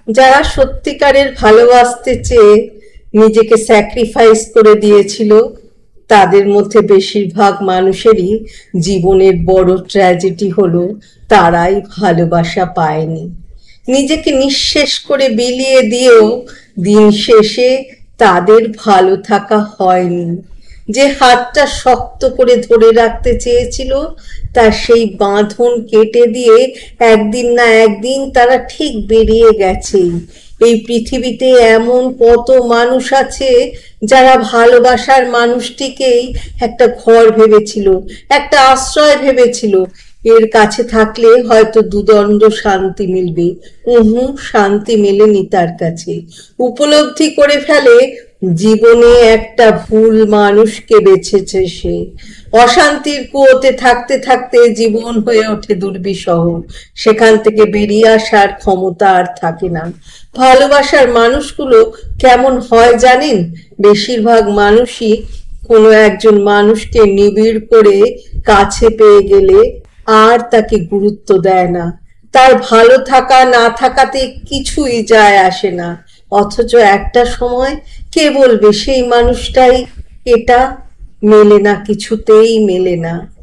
যারা সত্যিকারের ভালোবাসতে চেয়ে নিজেকে স্যাক্রিফাইস করে দিয়েছিল, তাদের মধ্যে বেশিরভাগ মানুষেরই জীবনের বড় ট্র্যাজেডি হলো তারাই ভালোবাসা পায়নি। নিজেকে নিঃশেষ করে বিলিয়ে দিয়েও দিন শেষে তাদের ভালো থাকা হয়নি। যে হাতটা শক্ত করে ধরে রাখতে চেয়েছিল, তার সেই বাঁধন কেটে দিয়ে একদিন না একদিন তারা ঠিক বেরিয়ে গেছেই। এই পৃথিবীতে এমন কত মানুষ আছে যারা ভালোবাসার মানুষটিকেই একটা ঘর ভেবেছিল, একটা আশ্রয় ভেবেছিল, এর কাছে থাকলে হয়তো দুদণ্ড শান্তি মিলবে। শান্তি মেলেনি তার কাছে। উপলব্ধি করে ফেলে জীবনে একটা ভুল মানুষকে বেছেছে সে। অশান্তির কুয়োতে থাকতে থাকতে জীবন হয়ে ওঠে দুর্বিষহ। সেখান থেকে বেরিয়ে আসার ক্ষমতা আর থাকে না। ভালোবাসার মানুষগুলো কেমন হয় জানেন? বেশিরভাগ মানুষই কোনো একজন মানুষকে নিবিড় করে কাছে পেয়ে গেলে আর তাকে গুরুত্ব দেয় না। তার ভালো থাকা না থাকাতে কিছুই যায় আসে না। অথচ একটা সময় কে বলবে সেই মানুষটাই এটা? মেলে না, কিছুতেই মেলে না।